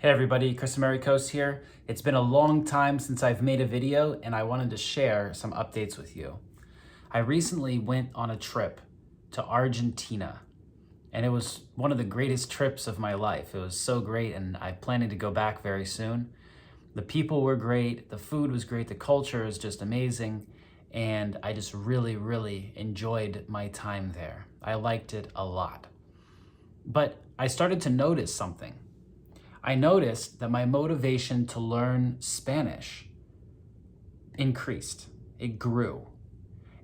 Hey everybody, Kris here. It's been a long time since I've made a video and I wanted to share some updates with you. I recently went on a trip to Argentina and it was one of the greatest trips of my life. It was so great and I'm planning to go back very soon. The people were great, the food was great, the culture is just amazing, and I just really enjoyed my time there. I liked it a lot. But I started to notice something. I noticed that my motivation to learn Spanish increased. It grew.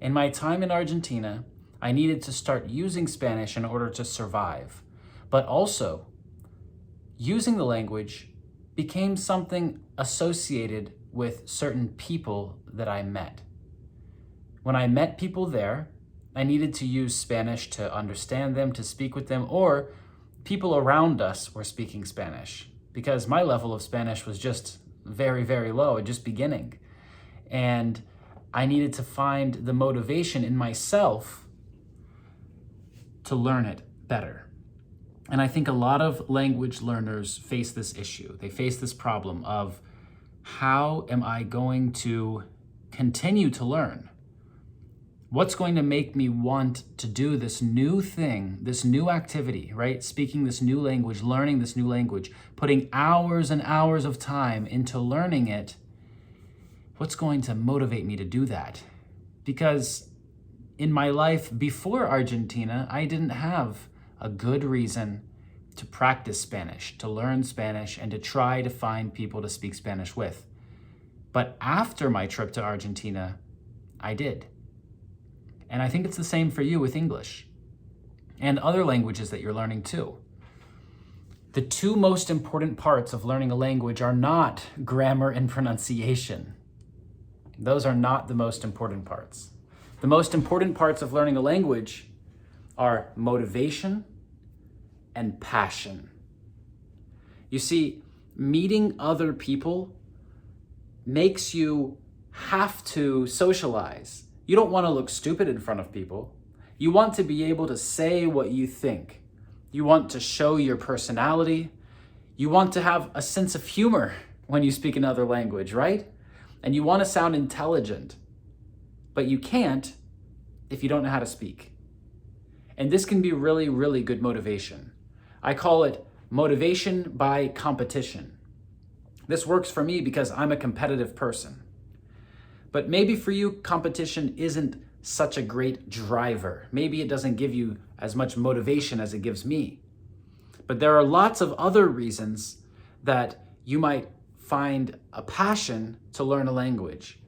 In my time in Argentina, I needed to start using Spanish in order to survive, but also using the language became something associated with certain people that I met. When I met people there, I needed to use Spanish to understand them, to speak with them, or people around us were speaking Spanish because my level of Spanish was just very low, just beginning. And I needed to find the motivation in myself to learn it better. And I think a lot of language learners face this issue. They face this problem of how am I going to continue to learn? What's going to make me want to do this new thing, this new activity, right? Speaking this new language, learning this new language, putting hours and hours of time into learning it. What's going to motivate me to do that? Because in my life before Argentina, I didn't have a good reason to practice Spanish, to learn Spanish, and to try to find people to speak Spanish with. But after my trip to Argentina, I did. And I think it's the same for you with English and other languages that you're learning too. The two most important parts of learning a language are not grammar and pronunciation. Those are not the most important parts. The most important parts of learning a language are motivation and passion. You see, meeting other people makes you have to socialize. You don't want to look stupid in front of people. You want to be able to say what you think. You want to show your personality. You want to have a sense of humor when you speak another language, right? And you want to sound intelligent, but you can't if you don't know how to speak. And this can be really good motivation. I call it motivation by competition. This works for me because I'm a competitive person. But maybe for you, competition isn't such a great driver. Maybe it doesn't give you as much motivation as it gives me. But there are lots of other reasons that you might find a passion to learn a language.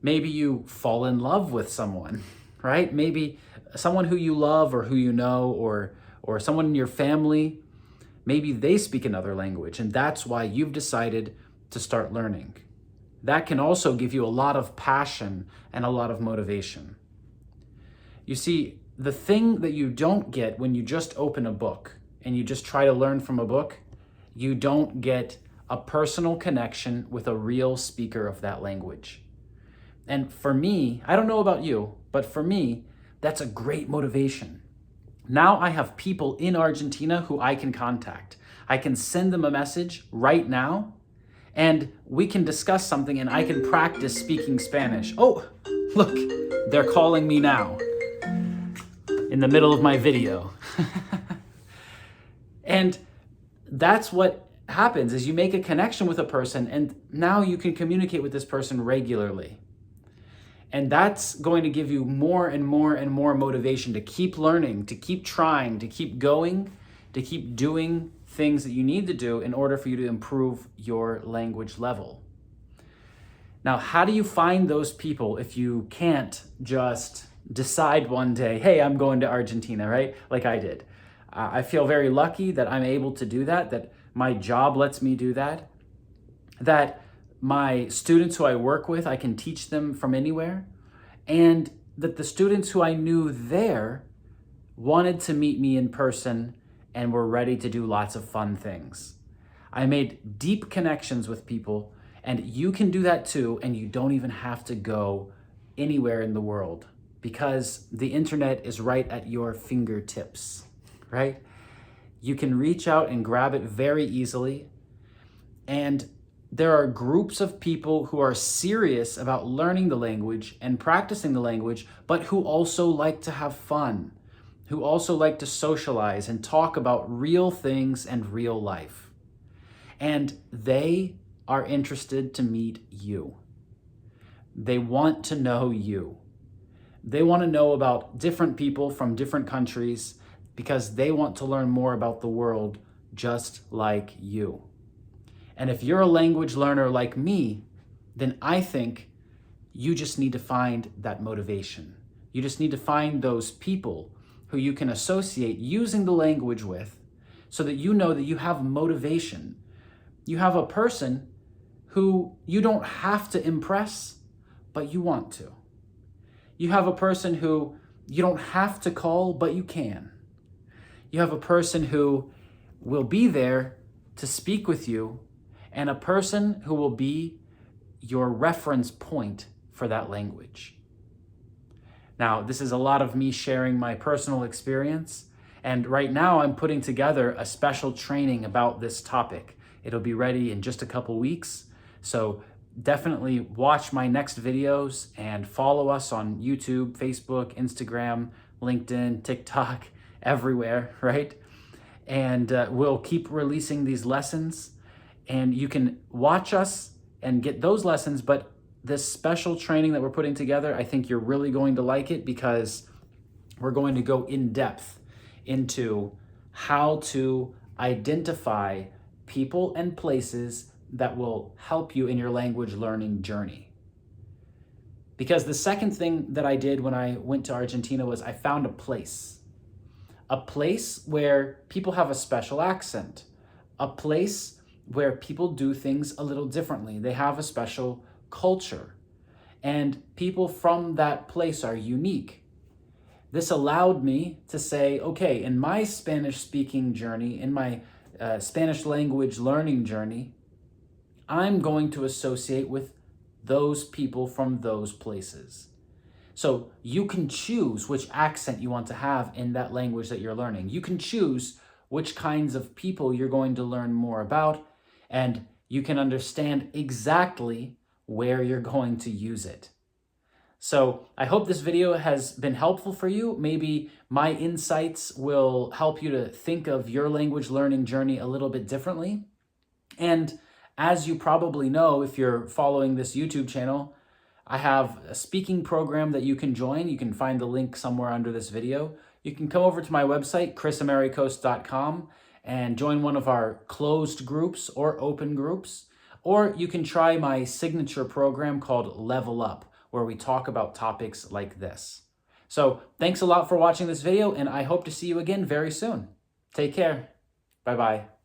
Maybe you fall in love with someone, right? Maybe someone who you love or who you know, or someone in your family, maybe they speak another language, and that's why you've decided to start learning. That can also give you a lot of passion and a lot of motivation. You see, the thing that you don't get when you just open a book and you just try to learn from a book, you don't get a personal connection with a real speaker of that language. And for me, I don't know about you, but for me, that's a great motivation. Now I have people in Argentina who I can contact. I can send them a message right now, and we can discuss something and I can practice speaking Spanish. Oh, look, they're calling me now in the middle of my video. And that's what happens is you make a connection with a person and now you can communicate with this person regularly. And that's going to give you more and more motivation to keep learning, to keep trying, to keep going, to keep doing things that you need to do in order for you to improve your language level. Now, how do you find those people if you can't just decide one day, hey, I'm going to Argentina, right? Like I did. I feel very lucky that I'm able to do that, that my job lets me do that, that my students who I work with, I can teach them from anywhere, and that the students who I knew there wanted to meet me in person and were ready to do lots of fun things. I made deep connections with people, and you can do that too, and you don't even have to go anywhere in the world because the internet is right at your fingertips, right? You can reach out and grab it very easily. And there are groups of people who are serious about learning the language and practicing the language, but who also like to have fun, who also like to socialize and talk about real things and real life. And they are interested to meet you. They want to know you. They want to know about different people from different countries because they want to learn more about the world just like you. And if you're a language learner like me, then I think you just need to find that motivation. You just need to find those people who you can associate using the language with so that you know that you have motivation. You have a person who you don't have to impress, but you want to. You have a person who you don't have to call, but you can. You have a person who will be there to speak with you, and a person who will be your reference point for that language. Now, this is a lot of me sharing my personal experience, and right now I'm putting together a special training about this topic. It'll be ready in just a couple weeks, so definitely watch my next videos and follow us on YouTube, Facebook, Instagram, LinkedIn, TikTok, everywhere, right? And we'll keep releasing these lessons, and you can watch us and get those lessons, but this special training that we're putting together, I think you're really going to like it because we're going to go in depth into how to identify people and places that will help you in your language learning journey. Because the second thing that I did when I went to Argentina was I found a place where people have a special accent, a place where people do things a little differently. They have a special culture, and people from that place are unique. This allowed me to say, okay, in my Spanish speaking journey, in my Spanish language learning journey, I'm going to associate with those people from those places. So you can choose which accent you want to have in that language that you're learning. You can choose which kinds of people you're going to learn more about, and you can understand exactly where you're going to use it. So I hope this video has been helpful for you. Maybe my insights will help you to think of your language learning journey a little bit differently. And as you probably know, if you're following this YouTube channel, I have a speaking program that you can join. You can find the link somewhere under this video. You can come over to my website, krisamericos.com, and join one of our closed groups or open groups. Or you can try my signature program called Level Up, where we talk about topics like this. So thanks a lot for watching this video, and I hope to see you again very soon. Take care. Bye-bye.